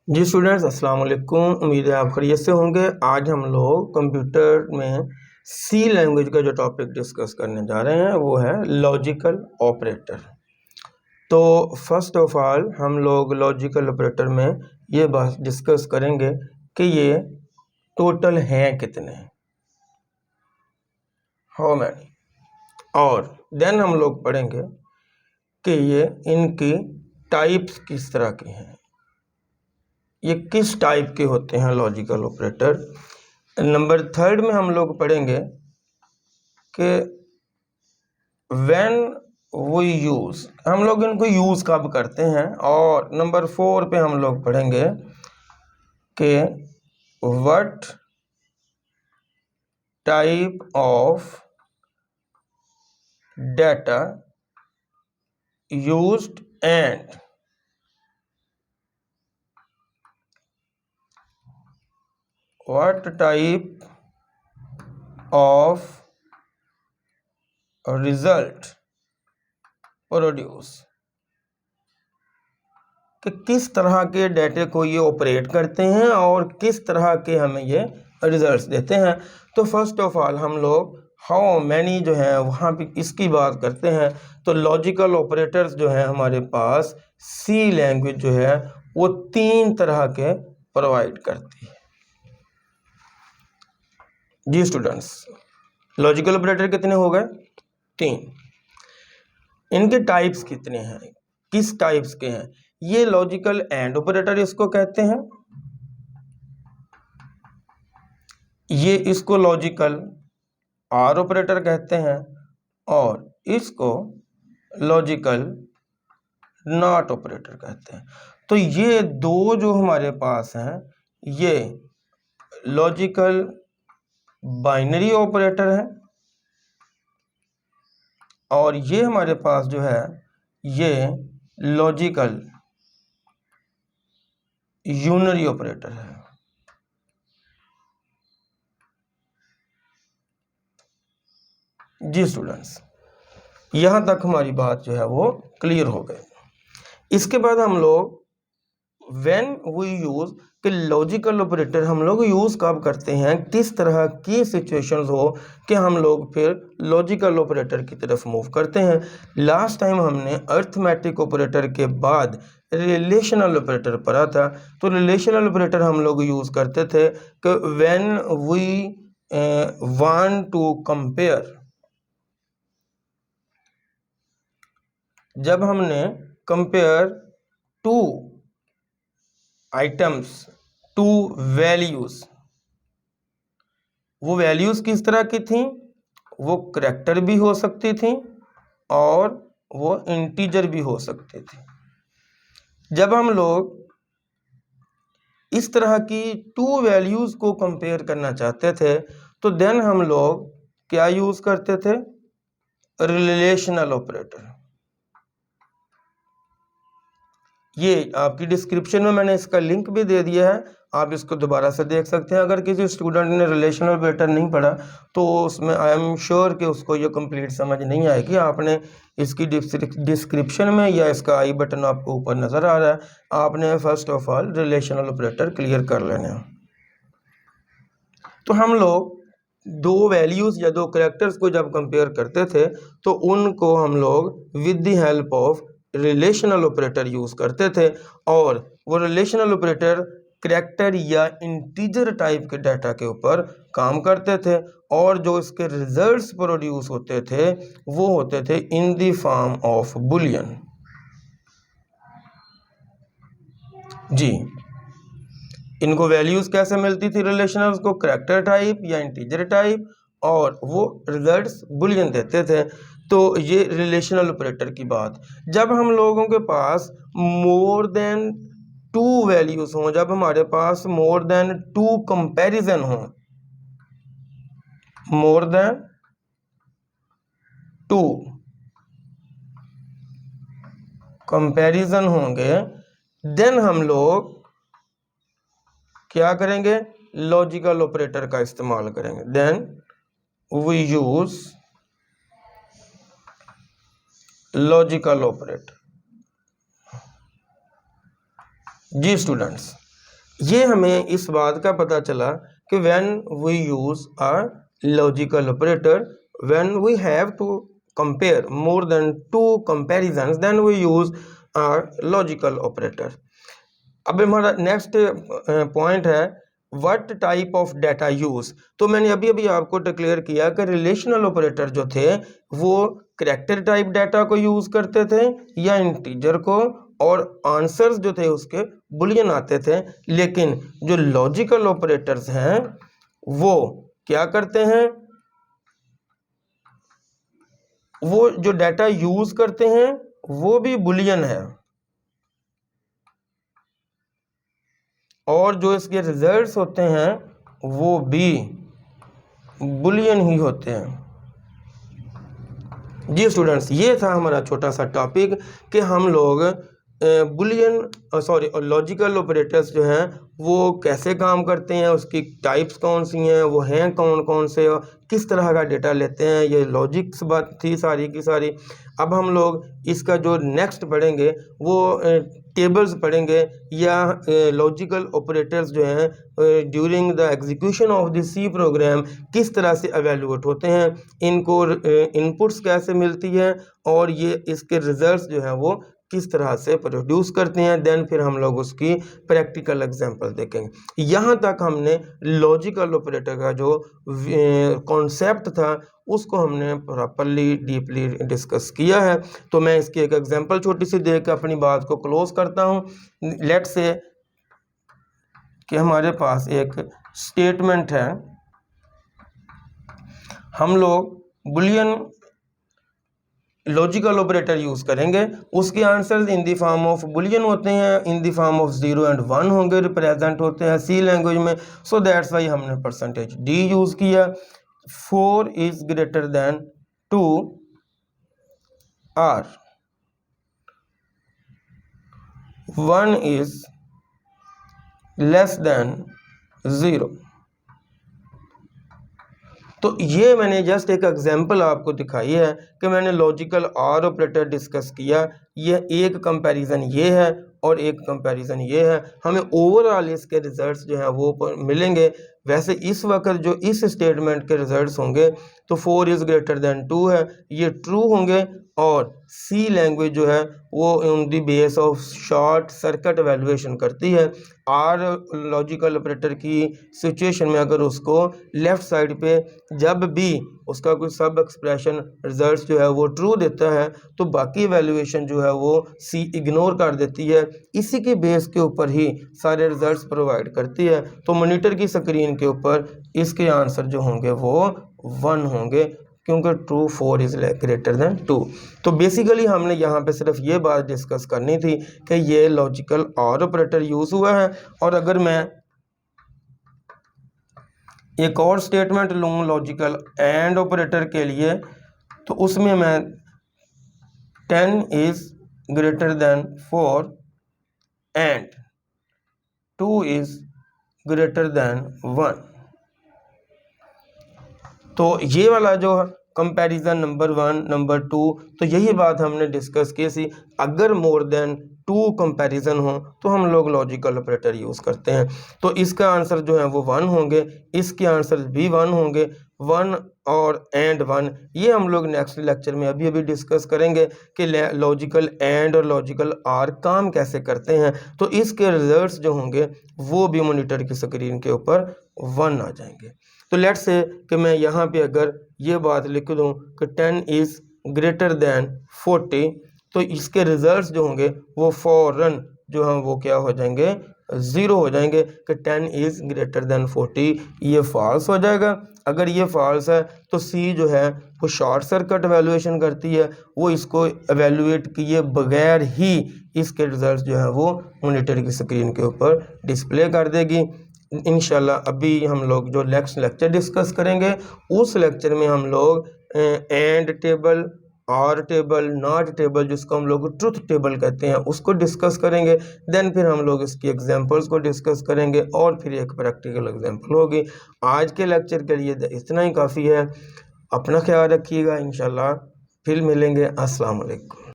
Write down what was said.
जी students, अस्सलाम वालेकुम। उम्मीद है आप खैरियत से होंगे। आज हम लोग कंप्यूटर में सी लैंग्वेज का जो टॉपिक डिस्कस करने जा रहे हैं वो है लॉजिकल ऑपरेटर। तो फर्स्ट ऑफ ऑल हम लोग लॉजिकल ऑपरेटर में ये बात डिस्कस करेंगे कि ये टोटल हैं कितने, हाउ मैनी, और देन हम लोग पढ़ेंगे कि ये इनकी टाइप्स किस तरह की हैं, ये किस टाइप के होते हैं लॉजिकल ऑपरेटर। नंबर थर्ड में हम लोग पढ़ेंगे कि व्हेन वी यूज, हम लोग इनको यूज कब करते हैं। और नंबर फोर पे हम लोग पढ़ेंगे कि what type of data used and what type of result produce, कि किस तरह के डाटे को ये ऑपरेट करते हैं और किस तरह के हमें ये रिजल्ट्स देते हैं। तो फर्स्ट ऑफ ऑल हम लोग हाउ मैनी जो है वहाँ पे इसकी बात करते हैं। तो लॉजिकल ऑपरेटर्स जो है हमारे पास सी लैंग्वेज जो है वो तीन तरह के प्रोवाइड करती है। जी स्टूडेंट्स, लॉजिकल ऑपरेटर कितने हो गए? तीन। इनके टाइप्स कितने हैं, किस टाइप्स के हैं? ये लॉजिकल एंड ऑपरेटर इसको कहते हैं, ये इसको लॉजिकल आर ऑपरेटर कहते हैं, और इसको लॉजिकल नॉट ऑपरेटर कहते हैं। तो ये दो जो हमारे पास हैं ये लॉजिकल बाइनरी ऑपरेटर है, और ये हमारे पास जो है ये लॉजिकल यूनरी ऑपरेटर है। जी स्टूडेंट्स, यहां तक हमारी बात जो है वो क्लियर हो गई। इसके बाद हम लोग व्हेन वी यूज कि लॉजिकल ऑपरेटर हम लोग यूज कब करते हैं, किस तरह की सिचुएशंस हो कि हम लोग फिर लॉजिकल ऑपरेटर की तरफ मूव करते हैं। लास्ट टाइम हमने अर्थमेटिक ऑपरेटर के बाद रिलेशनल ऑपरेटर पढ़ा था। तो रिलेशनल ऑपरेटर हम लोग यूज करते थे कि when we want to compare, जब हमने compare two items, two values. वो वैल्यूज किस तरह की थी? वो करैक्टर भी हो सकती थी और वो इंटीजर भी हो सकती थी। जब हम लोग इस तरह की टू वैल्यूज को कंपेयर करना चाहते थे तो देन हम लोग क्या यूज करते थे? Relational operator. ये आपकी डिस्क्रिप्शन में मैंने इसका लिंक भी दे दिया है, आप इसको दोबारा से देख सकते हैं। अगर किसी स्टूडेंट ने रिलेशनल ऑपरेटर नहीं पढ़ा तो उसमें आई एम श्योर कि उसको ये कंप्लीट समझ नहीं आएगी। आपने इसकी डिस्क्रिप्शन में या इसका आई बटन आपको ऊपर नज़र आ रहा है, आपने first of all relational operator clear कर लेने हैं। तो हम लोग दो वैल्यूज़ या दो करेक्टर्स को जब कंपेयर करते थे तो उनको हम लोग with the help of relational operator use करते थे, और वो रिलेशनल ऑपरेटर करेक्टर या इंटीजर टाइप के डाटा के ऊपर काम करते थे, और जो इसके रिजल्ट्स प्रोड्यूस होते थे वो होते थे in the form of boolean. जी, इनको वैल्यूज कैसे मिलती थी रिलेशनल्स को? करेक्टर टाइप या इंटीजर टाइप, और वो रिजल्ट्स बुलियन देते थे। तो ये रिलेशनल ऑपरेटर की बात। जब हम लोगों के पास मोर देन टू वैल्यूज हों, जब हमारे पास मोर देन टू कंपैरिजन हो, मोर देन टू कंपैरिजन होंगे, देन हम लोग क्या करेंगे? लॉजिकल ऑपरेटर का इस्तेमाल करेंगे। Then we use logical operator. जी स्टूडेंट्स, ये हमें इस बात का पता चला कि when we use a logical operator, when we have to compare more than two comparisons, then we use a logical operator. अब हमारा नेक्स्ट पॉइंट है what type of data use. तो मैंने अभी अभी आपको डिक्लेयर किया कि रिलेशनल ऑपरेटर जो थे वो करैक्टर टाइप डाटा को यूज करते थे या इंटीजर को, और आंसर्स जो थे उसके बुलियन आते थे। लेकिन जो लॉजिकल ऑपरेटर्स हैं वो क्या करते हैं, वो जो डाटा यूज करते हैं वो भी बुलियन है, और जो इसके रिजल्ट्स होते हैं वो भी बुलियन ही होते हैं। जी स्टूडेंट्स, ये था हमारा छोटा सा टॉपिक कि हम लोग बुलियन लॉजिकल ऑपरेटर्स जो हैं वो कैसे काम करते हैं, उसकी टाइप्स कौन सी हैं, वो हैं कौन कौन से, और किस तरह का डेटा लेते हैं। ये लॉजिक्स बात थी सारी की सारी। अब हम लोग इसका जो नेक्स्ट पढ़ेंगे वो टेबल्स पढ़ेंगे, या लॉजिकल ऑपरेटर्स जो हैं during the execution of the C program किस तरह से एवेलुएट होते हैं, इनको इनपुट्स कैसे मिलती है, और ये इसके रिजल्ट्स जो हैं वो किस तरह से प्रोड्यूस करते हैं। देन फिर हम लोग उसकी प्रैक्टिकल एग्जांपल देखेंगे। यहाँ तक हमने लॉजिकल ऑपरेटर का जो कॉन्सेप्ट था उसको हमने प्रॉपरली डीपली डिस्कस किया है। तो मैं इसकी एक एग्जांपल छोटी सी दे के अपनी बात को क्लोज करता हूँ। लेट्स से कि हमारे पास एक स्टेटमेंट है, हम लोग बुलियन लॉजिकल ऑपरेटर यूज करेंगे, उसके answers in the form of boolean होते हैं, in the form of 0 and 1 होंगे, रिप्रेजेंट होते हैं सी लैंग्वेज में। सो दैट्स वाई हमने परसेंटेज डी यूज किया। 4 is greater than 2 or 1 is less than 0। तो ये मैंने जस्ट एक एग्जांपल आपको दिखाई है कि मैंने लॉजिकल और ऑपरेटर डिस्कस किया। ये एक कंपैरिजन ये है और एक कंपैरिजन ये है, हमें ओवरऑल इसके रिजल्ट्स जो हैं वो मिलेंगे। वैसे इस वक्त जो इस स्टेटमेंट के रिजल्ट्स होंगे तो 4 इज़ ग्रेटर देन 2 है, ये ट्रू होंगे, और सी लैंग्वेज जो है वो on the base of short circuit evaluation करती है। आर लॉजिकल ऑपरेटर की सिचुएशन में अगर उसको लेफ्ट साइड पे जब भी उसका कोई सब एक्सप्रेशन रिजल्ट्स जो है वो ट्रू देता है तो बाकी एवेल्युएशन जो है वो सी इग्नोर कर देती है। इसी के बेस के ऊपर ही सारे रिजल्ट्स प्रोवाइड करती है। तो मॉनिटर की स्क्रीन के ऊपर इसके आंसर जो होंगे वो 1 होंगे, क्योंकि ट्रू 4 इज ग्रेटर देन 2। तो बेसिकली हमने यहाँ पे सिर्फ ये बात डिस्कस करनी थी कि ये लॉजिकल और ऑपरेटर यूज हुआ है। और अगर मैं एक और स्टेटमेंट लूँ लॉजिकल एंड ऑपरेटर के लिए, तो उसमें मैं 10 is greater then 4 and 2 is greater then 1। तो ये वाला जो कंपैरिजन नंबर 1 नंबर 2, तो यही बात हमने डिस्कस की थी। अगर मोर देन 2 कंपैरिजन हो तो हम लोग लॉजिकल ऑपरेटर यूज़ करते हैं। तो इसका आंसर जो है वो 1 होंगे, इसके आंसर भी 1 होंगे। 1 और एंड 1 ये हम लोग नेक्स्ट लेक्चर में अभी अभी डिस्कस करेंगे कि लॉजिकल एंड और लॉजिकल आर काम कैसे करते हैं। तो इसके रिजल्ट्स जो होंगे वो भी मॉनिटर की स्क्रीन के ऊपर 1 आ जाएंगे। तो लेट्स से कि मैं यहाँ पे अगर ये बात लिख दूँ कि 10 इज़ ग्रेटर देन 40, तो इसके रिजल्ट्स जो होंगे वो फौरन जो हैं वो क्या हो जाएंगे, 0 हो जाएंगे कि 10 इज़ ग्रेटर देन 40 ये फॉल्स हो जाएगा। अगर ये फॉल्स है तो सी जो है वो शॉर्ट सर्किट एवेल्युएशन करती है, वो इसको एवेल्युएट किए बगैर ही इसके रिजल्ट्स जो है वो मॉनिटर की स्क्रीन के ऊपर डिस्प्ले कर देगी। इंशाल्लाह अभी हम लोग जो नेक्स्ट लेक्चर डिस्कस करेंगे उस लेक्चर में हम लोग एंड टेबल, और टेबल, नॉट टेबल, जिसको हम लोग ट्रुथ टेबल कहते हैं, उसको डिस्कस करेंगे। देन फिर हम लोग इसकी एग्जांपल्स को डिस्कस करेंगे और फिर एक प्रैक्टिकल एग्जांपल होगी। आज के लेक्चर के लिए इतना ही काफ़ी है। अपना ख्याल रखिएगा, इंशाल्लाह फिर मिलेंगे। अस्सलाम वालेकुम।